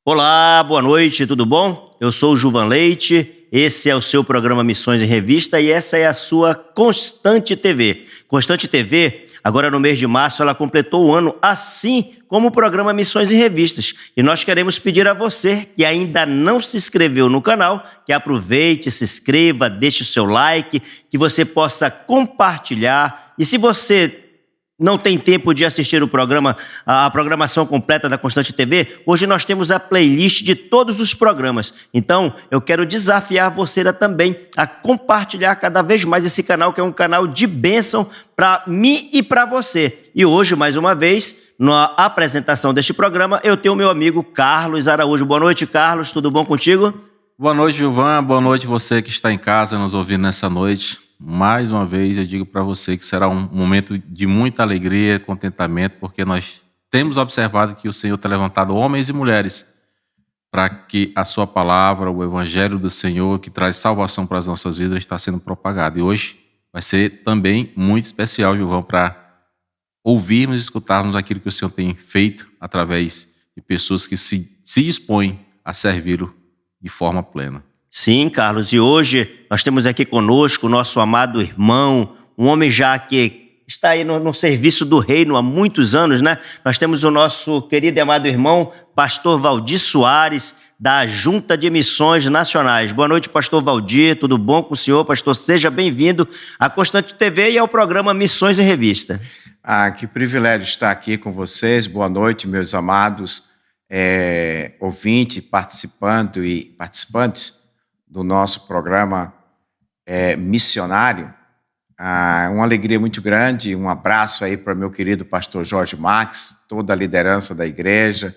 Olá, boa noite, tudo bom? Eu sou o Gilvan Leite, esse é o seu programa Missões em Revista e essa é a sua Constante TV. Constante TV, agora no mês de março, ela completou o ano, assim como o programa Missões em Revistas. E nós queremos pedir a você que ainda não se inscreveu no canal, que aproveite, se inscreva, deixe o seu like, que você possa compartilhar. E se você não tem tempo de assistir o programa, a programação completa da Constante TV, hoje nós temos a playlist de todos os programas. Então, eu quero desafiar você também a compartilhar cada vez mais esse canal, que é um canal de bênção para mim e para você. E hoje, mais uma vez, na apresentação deste programa, eu tenho o meu amigo Carlos Araújo. Boa noite, Carlos, tudo bom contigo? Boa noite, Gilvan. Boa noite você que está em casa nos ouvindo nessa noite. Mais uma vez eu digo para você que será um momento de muita alegria e contentamento, porque nós temos observado que o Senhor tem levantado homens e mulheres para que a sua palavra, o evangelho do Senhor, que traz salvação para as nossas vidas, está sendo propagado. E hoje vai ser também muito especial, Gilvan, para ouvirmos e escutarmos aquilo que o Senhor tem feito através de pessoas que se dispõem a servi-lo de forma plena. Sim, Carlos, e hoje nós temos aqui conosco o nosso amado irmão, um homem já que está aí no serviço do reino há muitos anos, né? Nós temos o nosso querido e amado irmão, pastor Valdir Soares, da Junta de Missões Nacionais. Boa noite, pastor Valdir, tudo bom com o senhor? Pastor, seja bem-vindo à Constante TV e ao programa Missões em Revista. Que privilégio estar aqui com vocês. Boa noite, meus amados ouvintes, participantes do nosso programa missionário. Uma alegria muito grande, um abraço aí para meu querido pastor Jorge Max, toda a liderança da igreja,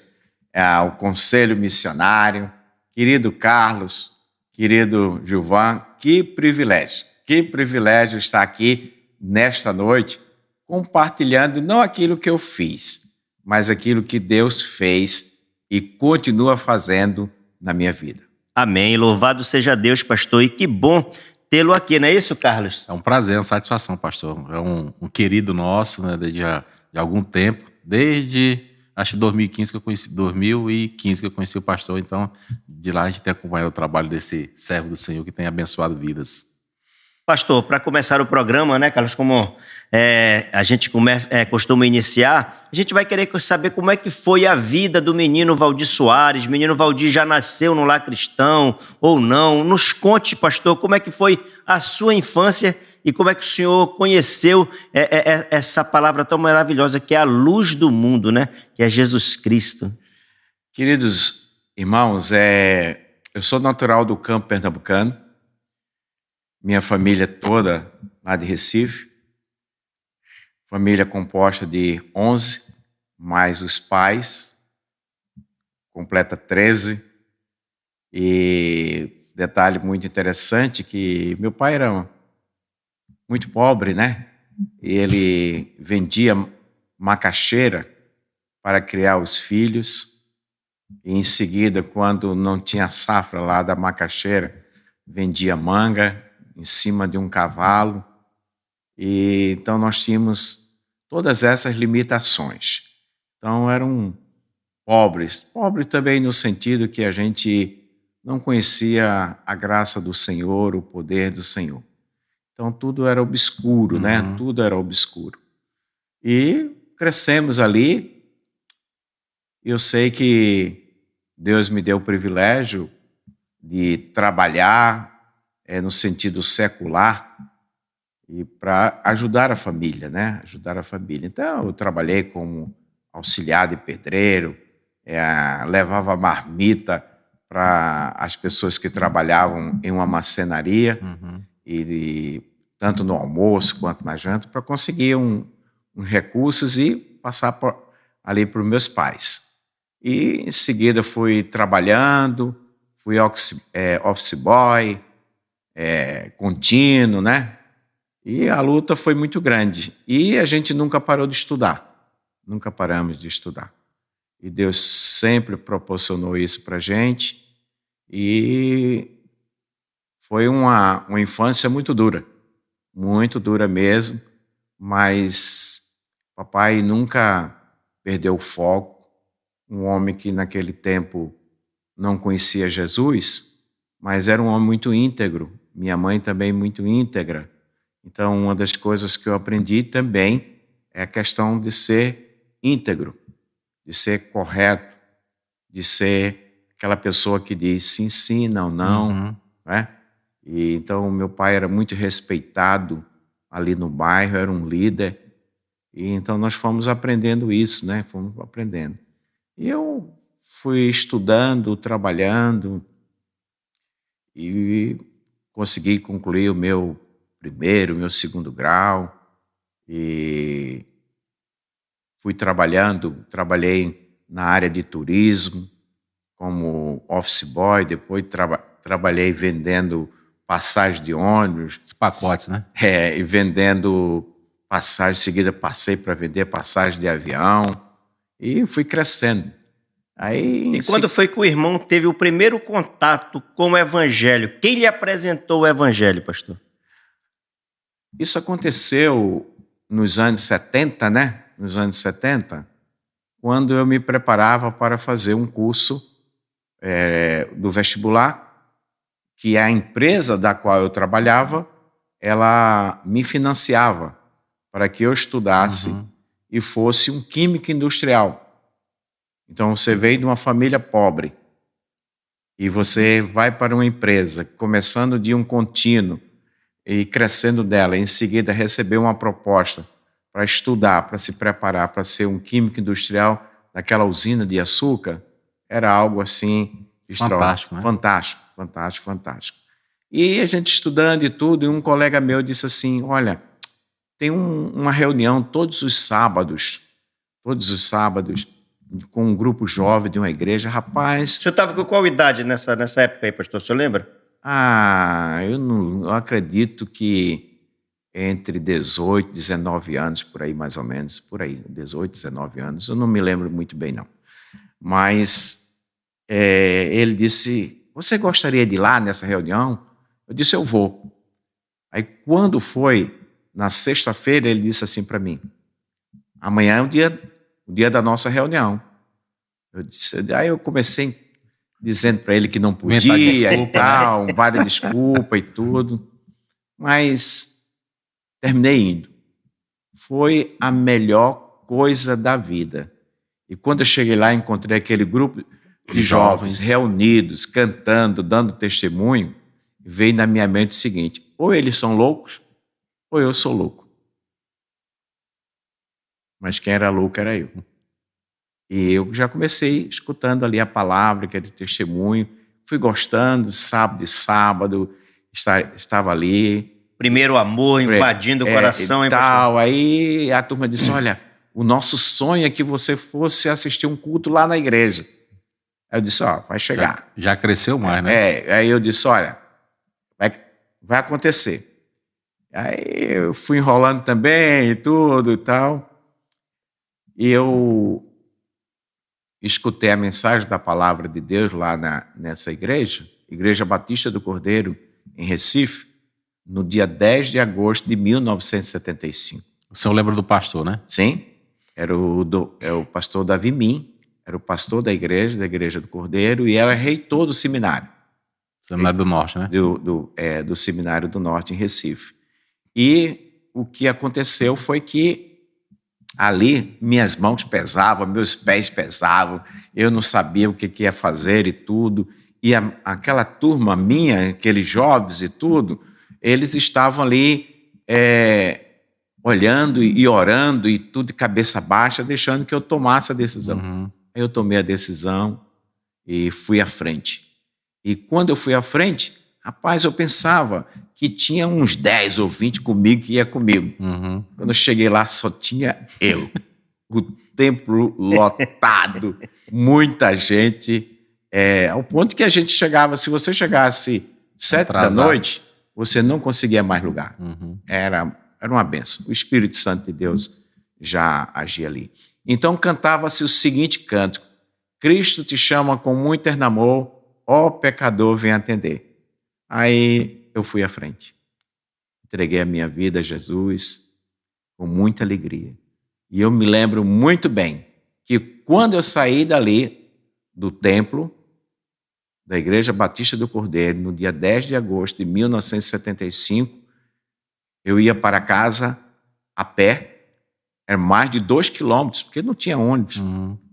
o conselho missionário, querido Carlos, querido Gilvan, que privilégio estar aqui nesta noite, compartilhando não aquilo que eu fiz, mas aquilo que Deus fez e continua fazendo na minha vida. Amém. Louvado seja Deus, pastor. E que bom tê-lo aqui, não é isso, Carlos? É um prazer, uma satisfação, pastor. É um querido nosso, né, de algum tempo, desde acho que 2015 que eu conheci o pastor. Então, de lá a gente tem acompanhado o trabalho desse servo do Senhor que tem abençoado vidas. Pastor, para começar o programa, né, Carlos, como a gente costuma iniciar, a gente vai querer saber como é que foi a vida do menino Valdir Soares. O menino Valdir já nasceu no lar cristão ou não? Nos conte, pastor, como é que foi a sua infância e como é que o senhor conheceu essa palavra tão maravilhosa que é a luz do mundo, né? Que é Jesus Cristo. Queridos irmãos, eu sou natural do campo pernambucano. Minha família toda lá de Recife, família composta de 11, mais os pais, completa 13. E detalhe muito interessante que meu pai era muito pobre, né? E ele vendia macaxeira para criar os filhos. E em seguida, quando não tinha safra lá da macaxeira, vendia manga em cima de um cavalo. E então nós tínhamos todas essas limitações. Então eram pobres também no sentido que a gente não conhecia a graça do Senhor, o poder do Senhor. Então tudo era obscuro, né? Tudo era obscuro. E crescemos ali. Eu sei que Deus me deu o privilégio de trabalhar no sentido secular e para ajudar a família, né? Ajudar a família. Então, eu trabalhei como auxiliar de pedreiro, levava marmita para as pessoas que trabalhavam em uma marcenaria, e tanto no almoço quanto na janta, para conseguir uns recursos e passar ali para os meus pais. E, em seguida, fui trabalhando, fui office boy, contínuo, né? E a luta foi muito grande. E a gente nunca parou de estudar. Nunca paramos de estudar. E Deus sempre proporcionou isso para a gente. E foi uma infância muito dura mesmo. Mas papai nunca perdeu o foco. Um homem que naquele tempo não conhecia Jesus, mas era um homem muito íntegro. Minha mãe também muito íntegra. Então, uma das coisas que eu aprendi também é a questão de ser íntegro, de ser correto, de ser aquela pessoa que diz sim, sim, não, não, né? E então, meu pai era muito respeitado ali no bairro, era um líder. E então nós fomos aprendendo isso, né? Fomos aprendendo. E eu fui estudando, trabalhando e consegui concluir o meu primeiro, meu segundo grau. E fui trabalhei na área de turismo como office boy, depois trabalhei vendendo passagem de ônibus. Os pacotes, né? E vendendo passagem, em seguida passei para vender passagem de avião e fui crescendo. Aí, E quando foi que o irmão teve o primeiro contato com o evangelho? Quem lhe apresentou o evangelho, pastor? Isso aconteceu nos anos 70, né? Nos anos 70, quando eu me preparava para fazer um curso do vestibular, que a empresa da qual eu trabalhava, ela me financiava para que eu estudasse e fosse um químico industrial. Então, você veio de uma família pobre e você vai para uma empresa, começando de um contínuo e crescendo dela, em seguida receber uma proposta para estudar, para se preparar para ser um químico industrial naquela usina de açúcar, era algo assim fantástico, né? Fantástico, fantástico, fantástico. E a gente estudando e tudo, e um colega meu disse assim, olha, tem uma reunião todos os sábados, com um grupo jovem de uma igreja. Rapaz... O senhor estava com qual idade nessa época aí, pastor? O senhor lembra? Eu acredito que entre 18 e 19 anos, por aí mais ou menos, por aí, 18, 19 anos, eu não me lembro muito bem não. Mas ele disse, você gostaria de ir lá nessa reunião? Eu disse, eu vou. Aí quando foi, na sexta-feira, ele disse assim para mim, amanhã é o dia da nossa reunião. Aí eu comecei dizendo para ele que não podia e tal, várias desculpas e tudo, mas terminei indo. Foi a melhor coisa da vida. E quando eu cheguei lá, encontrei aquele grupo de jovens reunidos, cantando, dando testemunho, veio na minha mente o seguinte, ou eles são loucos, ou eu sou louco. Mas quem era louco era eu. E eu já comecei escutando ali a palavra, que era de testemunho, fui gostando, sábado de sábado, estava ali. Primeiro amor invadindo o coração. E tal. Aí a turma disse, olha, o nosso sonho é que você fosse assistir um culto lá na igreja. Aí eu disse, vai chegar. Já cresceu mais, né? Aí eu disse, olha, vai acontecer. Aí eu fui enrolando também e tudo e tal. E eu escutei a mensagem da palavra de Deus lá nessa igreja, Igreja Batista do Cordeiro, em Recife, no dia 10 de agosto de 1975. O senhor lembra do pastor, né? Sim, era o pastor Davi Min, era o pastor da Igreja do Cordeiro, e era reitor do seminário. Seminário do Norte, né? Do Seminário do Norte, em Recife. E o que aconteceu foi que ali minhas mãos pesavam, meus pés pesavam, eu não sabia o que ia fazer e tudo. E aquela turma minha, aqueles jovens e tudo, eles estavam ali olhando e orando e tudo de cabeça baixa, deixando que eu tomasse a decisão. Aí eu tomei a decisão e fui à frente. E quando eu fui à frente, rapaz, eu pensava que tinha uns 10 ou 20 comigo que ia comigo. Quando eu cheguei lá, só tinha eu. O templo lotado, muita gente, ao ponto que a gente chegava, se você chegasse 7 da noite, você não conseguia mais lugar. Era uma bênção. O Espírito Santo de Deus já agia ali. Então cantava-se o seguinte canto, Cristo te chama com muito terno amor, ó pecador, vem atender. Aí eu fui à frente. Entreguei a minha vida a Jesus com muita alegria. E eu me lembro muito bem que quando eu saí dali, do templo, da Igreja Batista do Cordeiro, no dia 10 de agosto de 1975, eu ia para casa a pé, era mais de 2 quilômetros, porque não tinha ônibus,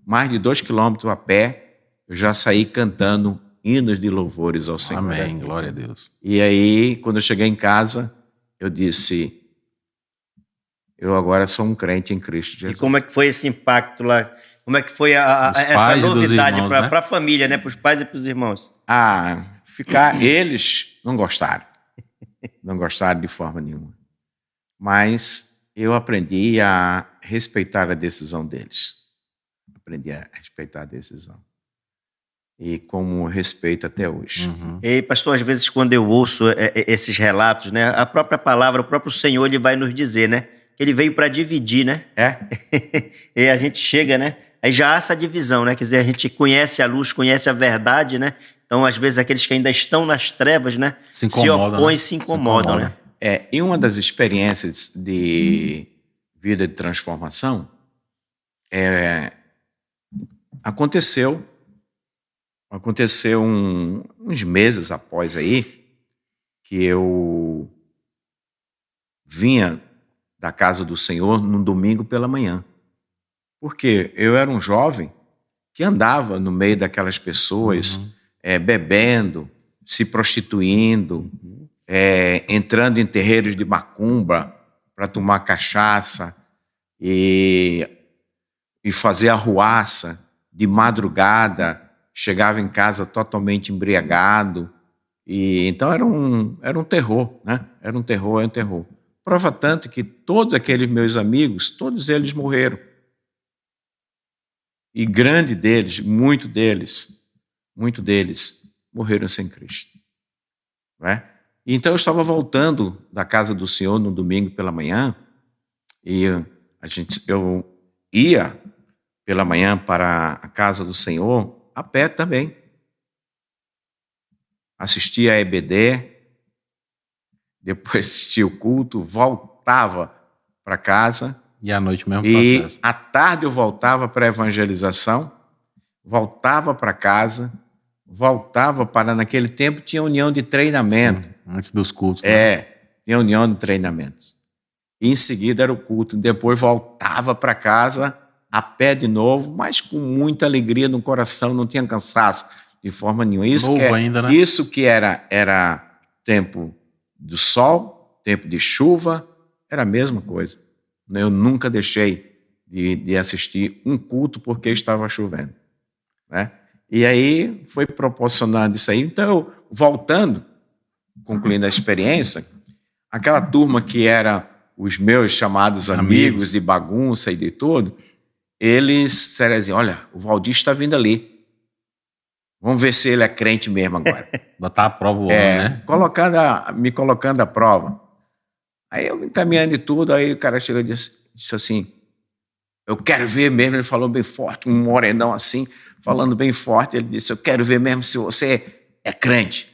mais de 2 quilômetros a pé, eu já saí cantando hinos de louvores ao Senhor. Amém, glória a Deus. E aí, quando eu cheguei em casa, eu disse, eu agora sou um crente em Cristo Jesus. E como é que foi esse impacto lá? Como é que foi essa novidade para a família, né? Para os pais e para os irmãos? Eles não gostaram. Não gostaram de forma nenhuma. Mas eu aprendi a respeitar a decisão deles. Aprendi a respeitar a decisão. E como respeito até hoje. E pastor, às vezes quando eu ouço esses relatos, né? A própria palavra, o próprio Senhor, ele vai nos dizer, né? Que ele veio para dividir, né? E a gente chega, né? Aí já há essa divisão, né? Quer dizer, a gente conhece a luz, conhece a verdade, né? Então, às vezes, aqueles que ainda estão nas trevas, né? Se opõem, né? Se incomodam, né? E uma das experiências de vida de transformação aconteceu uns meses após aí que eu vinha da casa do Senhor num domingo pela manhã. Porque eu era um jovem que andava no meio daquelas pessoas bebendo, se prostituindo, entrando em terreiros de macumba para tomar cachaça e fazer arruaça de madrugada, chegava em casa totalmente embriagado. E então era um terror, né? Era um terror. Prova tanto que todos aqueles meus amigos, todos eles morreram. E muitos deles morreram sem Cristo. Não é? Então eu estava voltando da casa do Senhor no domingo pela manhã e eu ia pela manhã para a casa do Senhor a pé também. Assistia a EBD, depois assistia o culto, voltava para casa. E à noite mesmo processo. E à tarde eu voltava para a evangelização, voltava para casa, naquele tempo tinha união de treinamento. Sim, antes dos cultos. Né? Tinha união de treinamentos. E em seguida era o culto. Depois voltava para casa a pé de novo, mas com muita alegria no coração, não tinha cansaço de forma nenhuma. Isso que era tempo do sol, tempo de chuva, era a mesma coisa. Eu nunca deixei de assistir um culto porque estava chovendo. Né? E aí foi proporcionando isso aí. Então, eu, voltando, concluindo a experiência, aquela turma que era os meus chamados amigos de bagunça e de tudo, eles disseram assim, olha, o Valdir está vindo ali. Vamos ver se ele é crente mesmo agora. Botar a prova o homem, né? Me colocando à prova. Aí eu me encaminhando e tudo, aí o cara chegou e disse assim, eu quero ver mesmo, ele falou bem forte, um morenão assim, falando bem forte, ele disse, eu quero ver mesmo se você é crente.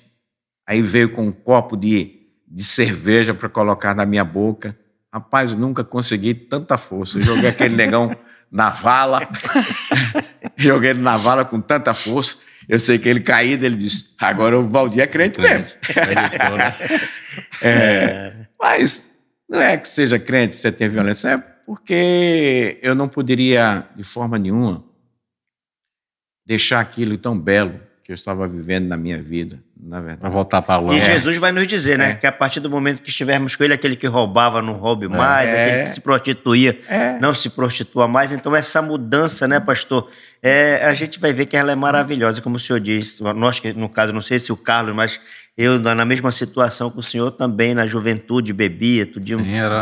Aí veio com um copo de cerveja para colocar na minha boca. Rapaz, eu nunca consegui tanta força. Eu joguei aquele negão na vala, joguei ele na vala com tanta força. Eu sei que ele caído, ele disse, agora o Valdir é crente mesmo. Mas não é que seja crente, você tem violência, é porque eu não poderia, de forma nenhuma, deixar aquilo tão belo que eu estava vivendo na minha vida, na verdade. Para voltar para lá. E Jesus vai nos dizer, né, que a partir do momento que estivermos com ele, aquele que roubava não roube mais, aquele que se prostituía não se prostitua mais. Então essa mudança, né, pastor, a gente vai ver que ela é maravilhosa, como o senhor disse. Nós, que no caso, não sei se o Carlos, mas eu na mesma situação que o senhor também, na juventude, bebia,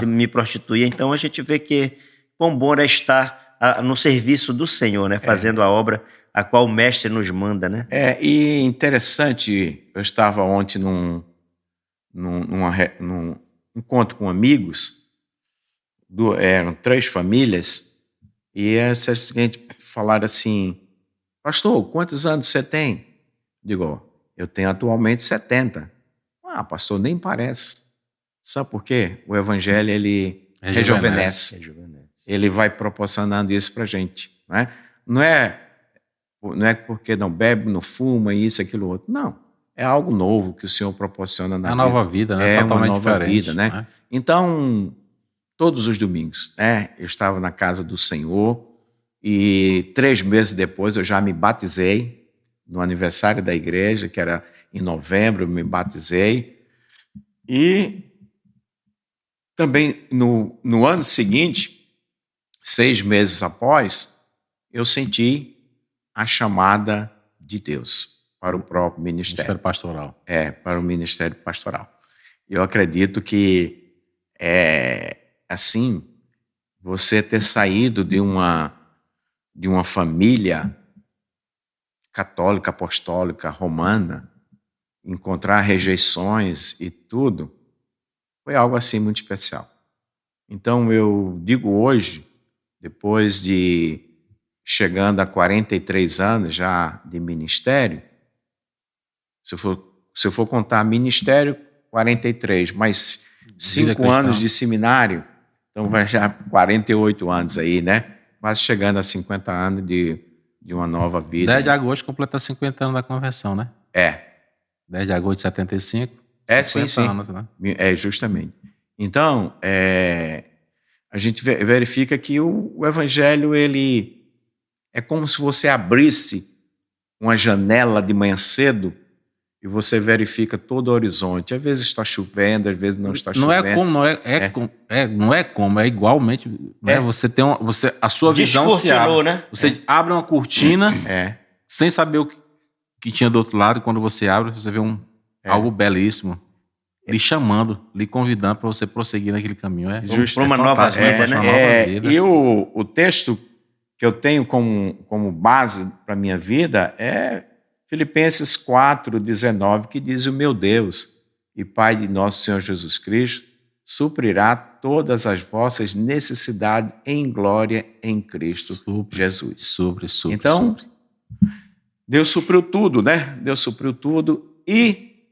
me prostituía. Então a gente vê que quão bom é estar no serviço do Senhor, né, fazendo a obra a qual o mestre nos manda, né? E interessante, eu estava ontem num encontro com amigos, eram 3 famílias, e essa seguinte falaram assim, pastor, quantos anos você tem? Digo, eu tenho atualmente 70. Ah, pastor, nem parece. Sabe por quê? O evangelho, ele rejuvenesce. Ele vai proporcionando isso pra gente, né? Não é não é porque não bebe, não fuma, isso, aquilo, outro. Não, é algo novo que o Senhor proporciona na vida. É uma nova vida, né? É Totalmente uma nova diferente, vida, né? né? Então, todos os domingos, né? Eu estava na casa do Senhor e 3 meses depois eu já me batizei no aniversário da igreja, que era em novembro, eu me batizei. E também no ano seguinte, 6 meses após, eu senti a chamada de Deus para o próprio Ministério ministério. pastoral. Para o ministério pastoral. Eu acredito que assim, você ter saído de uma família católica, apostólica, romana, encontrar rejeições e tudo, foi algo assim muito especial. Então eu digo hoje, depois de chegando a 43 anos já de ministério, se eu for contar ministério, 43, mais 5 anos de seminário, então vai já 48 anos aí, né? Quase chegando a 50 anos de uma nova vida. 10 de agosto completa 50 anos da conversão, né? 10 de agosto de 75, 50 anos, né? Justamente. Então, a gente verifica que o evangelho, ele é como se você abrisse uma janela de manhã cedo e você verifica todo o horizonte. Às vezes está chovendo, às vezes não está chovendo. Não é como, é igualmente. Né? Você tem a sua visão se abre. Né? Você abre uma cortina sem saber o que tinha do outro lado, e quando você abre, você vê algo belíssimo lhe chamando, lhe convidando para você prosseguir naquele caminho. Para uma nova vida, né? E o texto que eu tenho como base para a minha vida é Filipenses 4:19, que diz: o meu Deus e Pai de nosso Senhor Jesus Cristo suprirá todas as vossas necessidades em glória em Cristo Jesus. Supre. Então, Deus supriu tudo, né? Deus supriu tudo e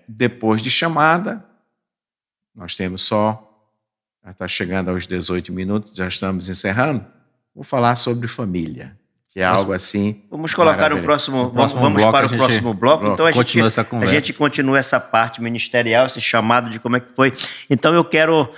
depois de chamada, nós temos já está chegando aos 18 minutos, já estamos encerrando, vou falar sobre família, que é algo assim. Vamos colocar o próximo, vamos para o próximo bloco, então a gente continua essa parte ministerial, esse chamado de como é que foi. Então eu quero,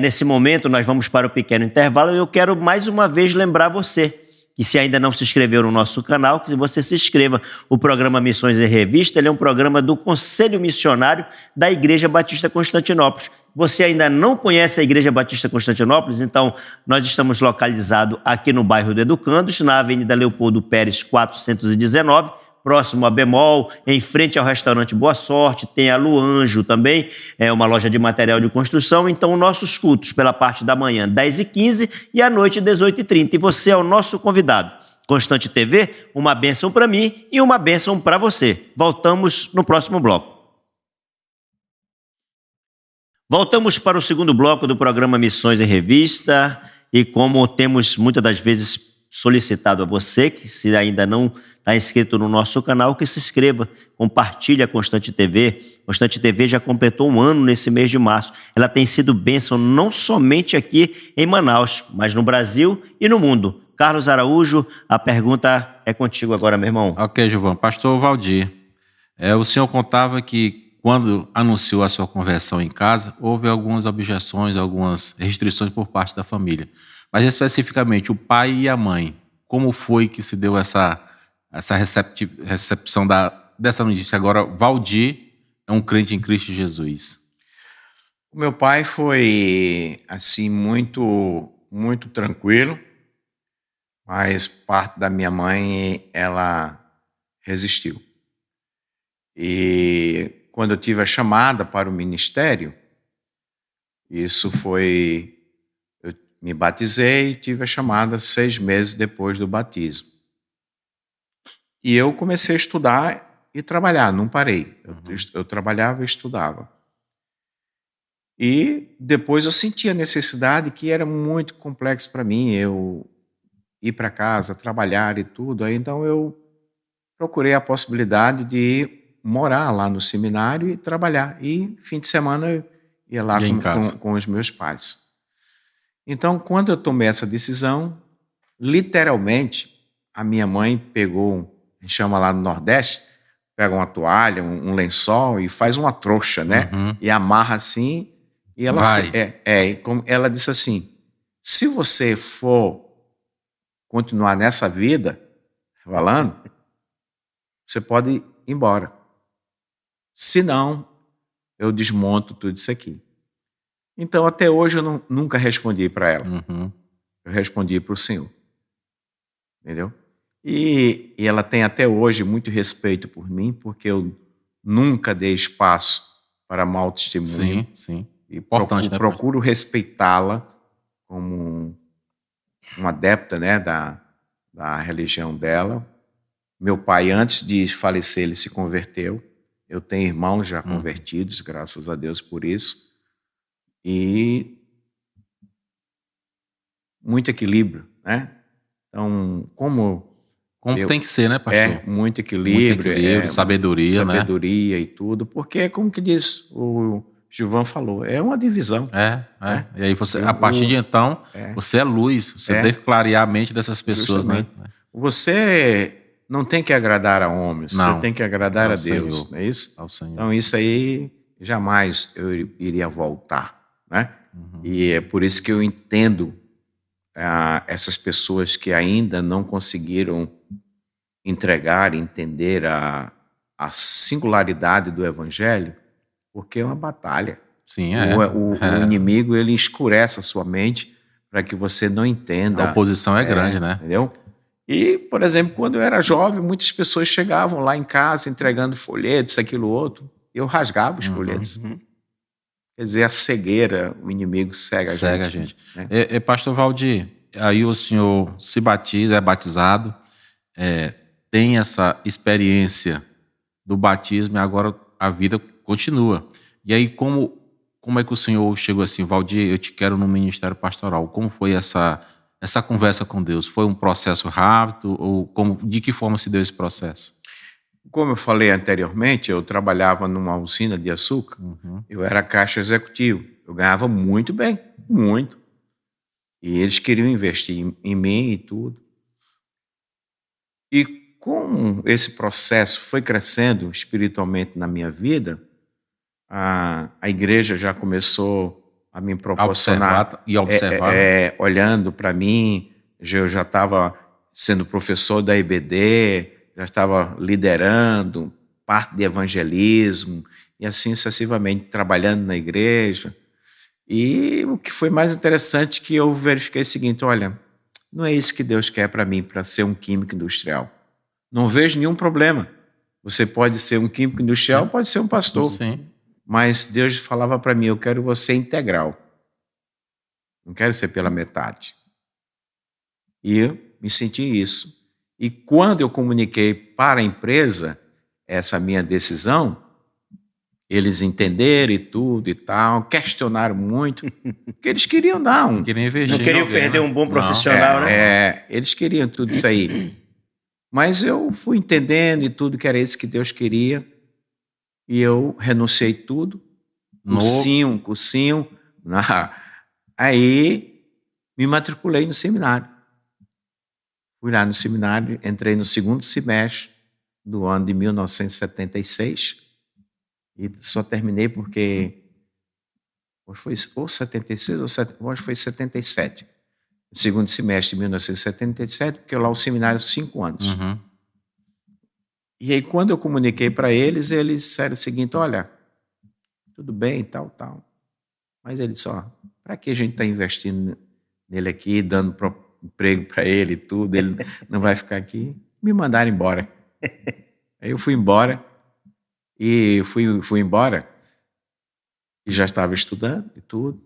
nesse momento, nós vamos para o pequeno intervalo, e eu quero mais uma vez lembrar você, que se ainda não se inscreveu no nosso canal, que você se inscreva. O programa Missões em Revista, ele é um programa do Conselho Missionário da Igreja Batista Constantinópolis. Você ainda não conhece a Igreja Batista Constantinópolis? Então, nós estamos localizados aqui no bairro do Educandos, na Avenida Leopoldo Pérez, 419, próximo a Bemol, em frente ao restaurante Boa Sorte. Tem a Luanjo também, é uma loja de material de construção. Então, nossos cultos pela parte da manhã, 10h15, e à noite, 18h30. E você é o nosso convidado. Constante TV, uma bênção para mim e uma bênção para você. Voltamos no próximo bloco. Voltamos para o segundo bloco do programa Missões em Revista, e como temos muitas das vezes solicitado a você, que se ainda não está inscrito no nosso canal, que se inscreva, compartilhe a Constante TV. Constante TV já completou 1 ano nesse mês de março. Ela tem sido bênção não somente aqui em Manaus, mas no Brasil e no mundo. Carlos Araújo, a pergunta é contigo agora, meu irmão. Ok, Gilvan. Pastor Valdir, o senhor contava que quando anunciou a sua conversão em casa, houve algumas objeções, algumas restrições por parte da família. Mas especificamente o pai e a mãe, como foi que se deu essa recepção dessa notícia? Agora, Valdir é um crente em Cristo Jesus. O meu pai foi assim muito, muito tranquilo, mas parte da minha mãe, ela resistiu. E quando eu tive a chamada para o ministério, isso foi... Eu me batizei e tive a chamada 6 meses depois do batismo. E eu comecei a estudar e trabalhar, não parei. Eu trabalhava e estudava. E depois eu senti a necessidade, que era muito complexo para mim, eu ir para casa, trabalhar e tudo. Aí, então eu procurei a possibilidade de morar lá no seminário e trabalhar. E fim de semana eu ia lá com os meus pais. Então, quando eu tomei essa decisão, literalmente, a minha mãe pegou, a gente chama lá no Nordeste, pega uma toalha, um lençol e faz uma trouxa, né? Uhum. E amarra assim, e ela Vai. e como ela disse assim: se você for continuar nessa vida, falando, você pode ir embora. Se não, eu desmonto tudo isso aqui. Então, até hoje, eu nunca respondi para ela. Uhum. Eu respondi para o Senhor. Entendeu? E ela tem até hoje muito respeito por mim, porque eu nunca dei espaço para mau testemunho. Sim, sim. E Importante, né, procuro respeitá-la como uma adepta, né, da religião dela. Meu pai, antes de falecer, ele se converteu. Eu tenho irmãos já convertidos, graças a Deus por isso. E muito equilíbrio, né? Então, como tem que ser, né, pastor? muito equilíbrio, Muito equilíbrio, sabedoria, né? sabedoria e tudo, porque, como que diz o Gilvan falou, é uma divisão. Né? E aí você, a partir de então, você é luz, você deve clarear a mente dessas pessoas, Justamente. né? Você não tem que agradar a homens, Não, você tem que agradar ao a Deus, Senhor. não é isso? Ao Senhor. Então, isso aí jamais eu iria voltar, né? E é por isso que eu entendo essas pessoas que ainda não conseguiram entregar, entender a singularidade do Evangelho, porque é uma batalha. Sim, O inimigo, ele escurece a sua mente para que você não entenda. A oposição é grande, né? Entendeu? E, por exemplo, quando eu era jovem, muitas pessoas chegavam lá em casa entregando folhetos, aquilo outro, e eu rasgava os folhetos. Quer dizer, a cegueira, o inimigo cega a gente. Né? Pastor Valdir, aí o senhor se batiza, é batizado, tem essa experiência do batismo e agora a vida continua. E aí, como é que o senhor chegou assim, Valdir, eu te quero no ministério pastoral? Como foi essa conversa com Deus? Foi um processo rápido ou de que forma se deu esse processo? Como eu falei anteriormente, eu trabalhava numa usina de açúcar, eu era caixa executivo, eu ganhava muito bem, muito. E eles queriam investir em mim e tudo. E como esse processo foi crescendo espiritualmente na minha vida, a igreja já começou a me proporcionar, observar. olhando para mim, eu já estava sendo professor da IBD, já estava liderando parte de evangelismo, e assim sucessivamente, trabalhando na igreja. E o que foi mais interessante que eu verifiquei o seguinte, olha, não é isso que Deus quer para mim, para ser um químico industrial. Não vejo nenhum problema. Você pode ser um químico industrial, pode ser um pastor. Sim. Mas Deus falava para mim, eu quero você integral. Não quero ser pela metade. E eu me senti isso. E quando eu comuniquei para a empresa essa minha decisão, eles entenderam e tudo e tal, questionaram muito, porque eles queriam dar um... Queriam investir. Não queriam perder um bom profissional, né? Eles queriam tudo isso aí. Mas eu fui entendendo e tudo que era isso que Deus queria, e eu renunciei tudo, cursinho, aí me matriculei no seminário. Fui lá no seminário, entrei no segundo semestre do ano de 1976 e só terminei porque foi ou 76 ou acho que foi 77. No segundo semestre de 1977, porque lá o seminário 5 anos. E aí quando eu comuniquei para eles disseram o seguinte, olha, tudo bem, tal. Mas ele disse, para que a gente está investindo nele aqui, dando emprego para ele e tudo, ele não vai ficar aqui? Me mandaram embora. Aí eu fui embora, e fui embora, e já estava estudando e tudo,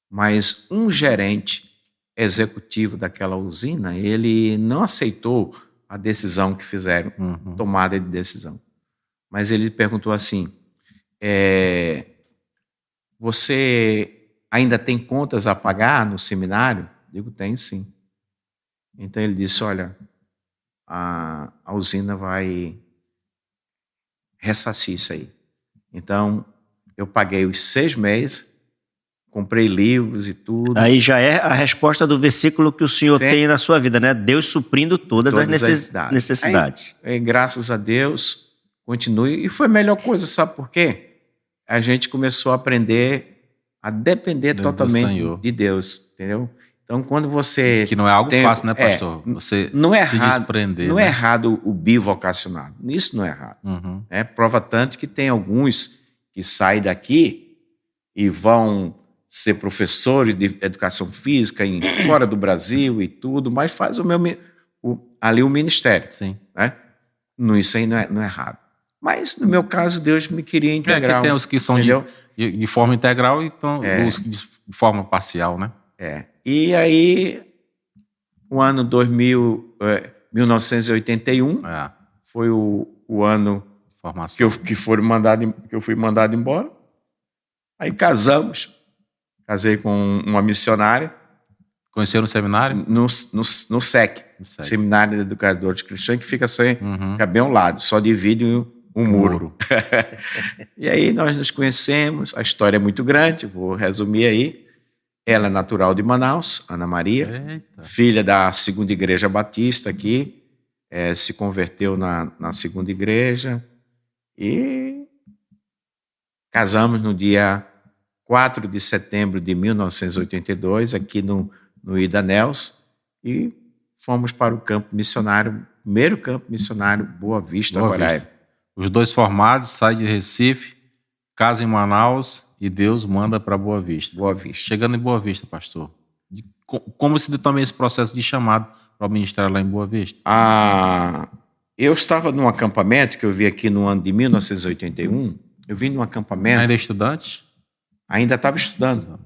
mas um gerente executivo daquela usina, ele não aceitou a decisão que fizeram, tomada de decisão. Mas ele perguntou assim, você ainda tem contas a pagar no seminário? Digo, tenho sim. Então ele disse, olha, a usina vai ressarcir isso aí. Então eu paguei os 6 meses comprei livros e tudo. Aí já é a resposta do versículo que o senhor Sim. tem na sua vida, né? Deus suprindo todas as necessidades. Aí, graças a Deus, continue. E foi a melhor coisa, sabe por quê? A gente começou a aprender a depender Do totalmente Senhor. de Deus, entendeu? Então, quando você... Que não é algo fácil, né, pastor? Você não é se errado, desprender. não né? é errado o bivocacionado. Isso não é errado. Uhum. Prova tanto que tem alguns que saem daqui e vão ser professores de educação física fora do Brasil e tudo, mas faz ali o ministério. Sim. Né? Isso aí não é errado. Mas, no meu caso, Deus me queria integral. Que tem os que são de forma integral e então, os que de forma parcial, né? E aí, o ano 1981 foi o ano Formação. que eu fui mandado embora. Aí casamos. Casei com uma missionária. Conheceu no seminário? No SEC, Seminário de Educadores Cristãos, que fica bem ao lado, só divide um muro. E aí nós nos conhecemos, a história é muito grande, vou resumir aí. Ela é natural de Manaus, Ana Maria, filha da Segunda Igreja Batista aqui, se converteu na Segunda Igreja e casamos no dia 4 de setembro de 1982, aqui no Idanels, e fomos para o campo missionário, primeiro campo missionário, Boa Vista, Roraima. Os dois formados saem de Recife, casam em Manaus e Deus manda para Boa Vista. Boa Vista. Chegando em Boa Vista, pastor, como se deu também esse processo de chamado para o ministério lá em Boa Vista? Eu estava num acampamento que eu vi aqui no ano de 1981. Eu vim num acampamento. Ainda estudante? Ainda estava estudando.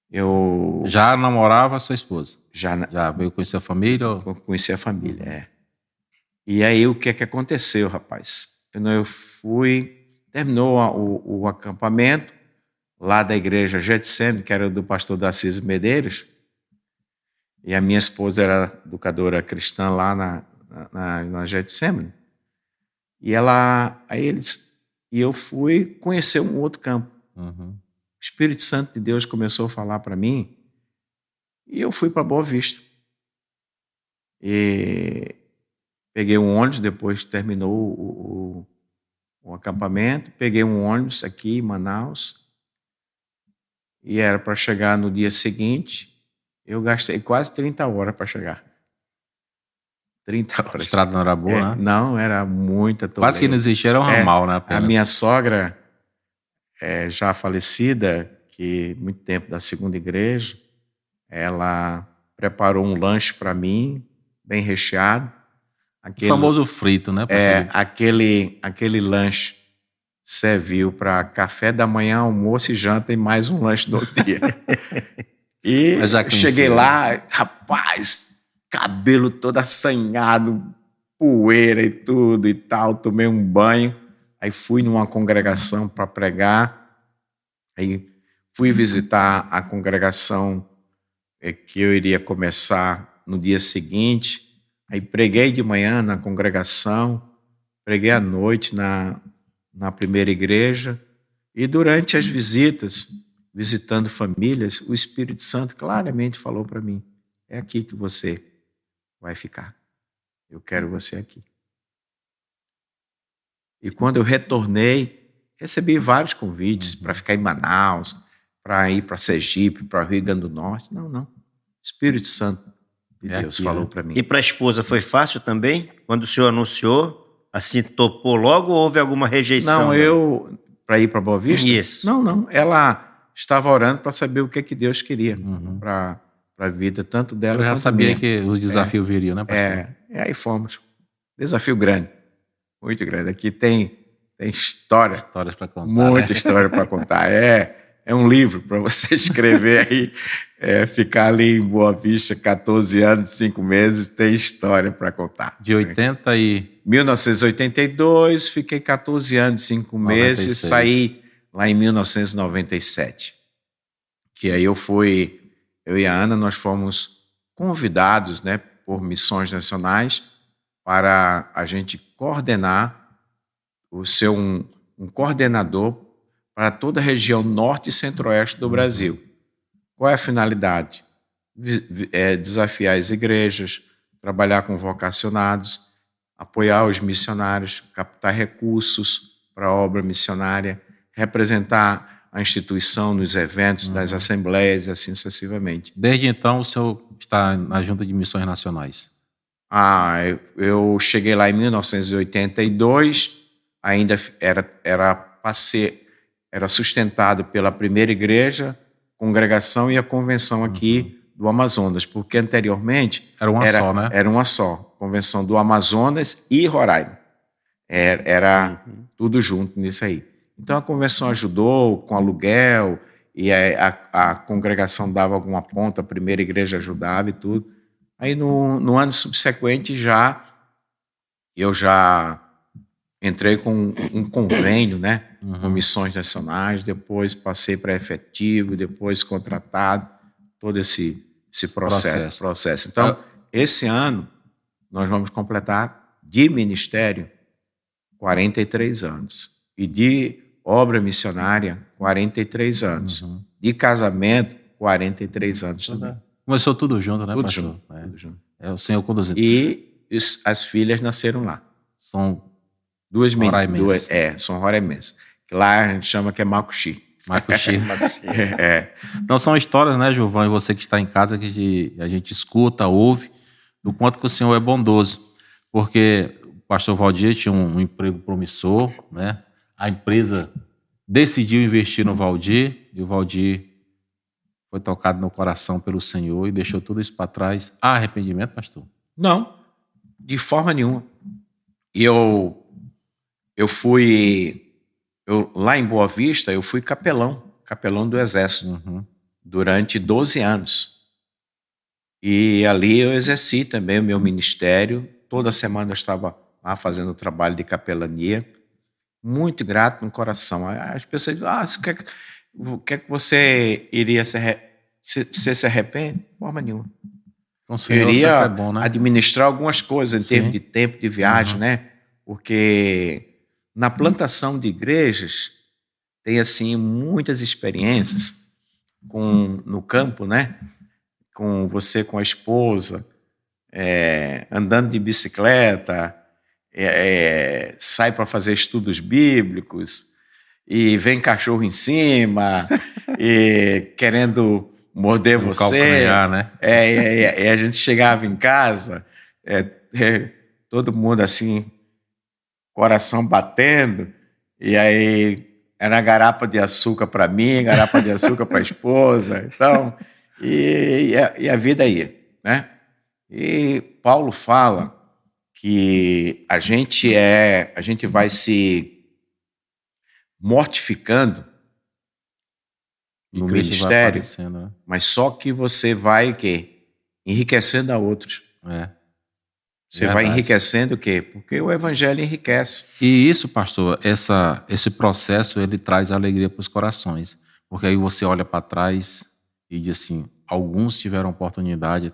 Eu já namorava a sua esposa? Já veio conhecer a família? Conheci a família, E aí o que aconteceu, rapaz? Eu fui, terminou o acampamento lá da igreja Getsemane, que era do pastor Darcísio Medeiros, e a minha esposa era educadora cristã lá na Getsemane. E eu fui conhecer um outro campo. Uhum. O Espírito Santo de Deus começou a falar para mim e eu fui para Boa Vista. E peguei um ônibus, depois terminou o acampamento, peguei um ônibus aqui em Manaus e era para chegar no dia seguinte. Eu gastei quase 30 horas para chegar. 30 horas. A estrada não era boa, né? Não, era muita toleira. Quase que não existia, era um ramal, né? Apenas. A minha sogra, já falecida, que muito tempo da Segunda Igreja, ela preparou um lanche para mim, bem recheado. O famoso frito, né? Aquele lanche serviu para café da manhã, almoço e janta e mais um lanche do dia. E cheguei lá, rapaz, cabelo todo assanhado, poeira e tudo e tal, tomei um banho, aí fui numa congregação para pregar, aí fui visitar a congregação que eu iria começar no dia seguinte, aí preguei de manhã na congregação, preguei à noite na primeira igreja, e durante as visitas, visitando famílias, o Espírito Santo claramente falou para mim, é aqui que você vai ficar. Eu quero você aqui. E quando eu retornei, recebi vários convites para ficar em Manaus, para ir para Sergipe, para Rio Grande do Norte. Não. O Espírito Santo de Deus falou para mim. E para a esposa foi fácil também? Quando o senhor anunciou, assim, topou logo ou houve alguma rejeição? Não, para ir para Boa Vista? Isso. Não. Ela estava orando para saber o que Deus queria para a vida, tanto dela quanto minha. Eu já sabia que os desafios viriam, né, pastor? E aí fomos. Desafio grande, muito grande. Aqui tem história. Histórias para contar. Muita história para contar. É um livro para você escrever aí. Ficar ali em Boa Vista 14 anos, 5 meses, tem história para contar. De 1982, fiquei 14 anos, 5 meses, saí lá em 1997. Que aí eu e a Ana, nós fomos convidados, né, por missões nacionais para a gente coordenar, um coordenador para toda a região norte e centro-oeste do Brasil. Qual é a finalidade? Desafiar as igrejas, trabalhar com vocacionados, apoiar os missionários, captar recursos para a obra missionária, representar a instituição nos eventos das assembleias e assim sucessivamente. Desde então, o senhor está na Junta de Missões Nacionais? Eu cheguei lá em 1982, ainda era sustentado pela primeira igreja, congregação e a convenção aqui do Amazonas, porque anteriormente era uma só, né? Era uma só, convenção do Amazonas e Roraima. Era tudo junto nisso aí. Então a convenção ajudou com aluguel e a congregação dava alguma ponta, a primeira igreja ajudava e tudo. Aí no ano subsequente eu já entrei com um convênio, né, com missões nacionais, depois passei para efetivo, depois contratado, todo esse processo. Então, esse ano, nós vamos completar de ministério 43 anos e de obra missionária 43 anos, de casamento 43 anos também. Começou tudo junto, né, tudo pastor? Junto, tudo junto. É o Senhor conduzindo. E as filhas nasceram lá. São duas roraimenses. São roraimenses. Lá a gente chama que é Macuxi. Macuxi. Então são histórias, né, Gilvan, e você que está em casa, que a gente escuta, ouve, do quanto que o Senhor é bondoso. Porque o pastor Valdir tinha um emprego promissor, né? A empresa decidiu investir no Valdir, e o Valdir foi tocado no coração pelo Senhor e deixou tudo isso para trás. Há arrependimento, pastor? Não, de forma nenhuma. Eu fui, lá em Boa Vista, eu fui capelão do Exército, durante 12 anos. E ali eu exerci também o meu ministério. Toda semana eu estava lá fazendo o trabalho de capelania. Muito grato no coração. As pessoas dizem, o que é que você iria você se arrepende? De forma nenhuma. Eu iria é bom, né? Administrar algumas coisas em termos de tempo de viagem, né? Porque na plantação de igrejas tem assim muitas experiências no campo, né? Com você, com a esposa, andando de bicicleta, sai para fazer estudos bíblicos e vem cachorro em cima e querendo morder você. Calcanhar, né? E a gente chegava em casa, todo mundo assim, coração batendo, e aí era garapa de açúcar para mim, garapa de açúcar para a esposa, então, e a vida ia, né? E Paulo fala que a gente vai se mortificando no ministério, né? Mas só que você vai o quê? Enriquecendo a outros. Você vai enriquecendo o quê? Porque o evangelho enriquece. E isso, pastor, esse processo, ele traz alegria para os corações. Porque aí você olha para trás e diz assim, alguns tiveram oportunidade,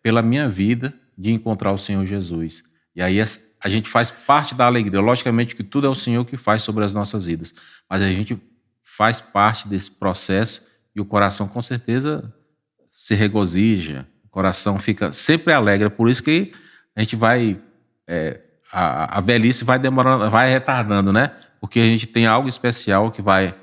pela minha vida, de encontrar o Senhor Jesus. E aí a gente faz parte da alegria. Logicamente que tudo é o Senhor que faz sobre as nossas vidas. Mas a gente faz parte desse processo e o coração com certeza se regozija, o coração fica sempre alegre. Por isso que a gente vai, a velhice vai demorando, vai retardando, né? Porque a gente tem algo especial que vai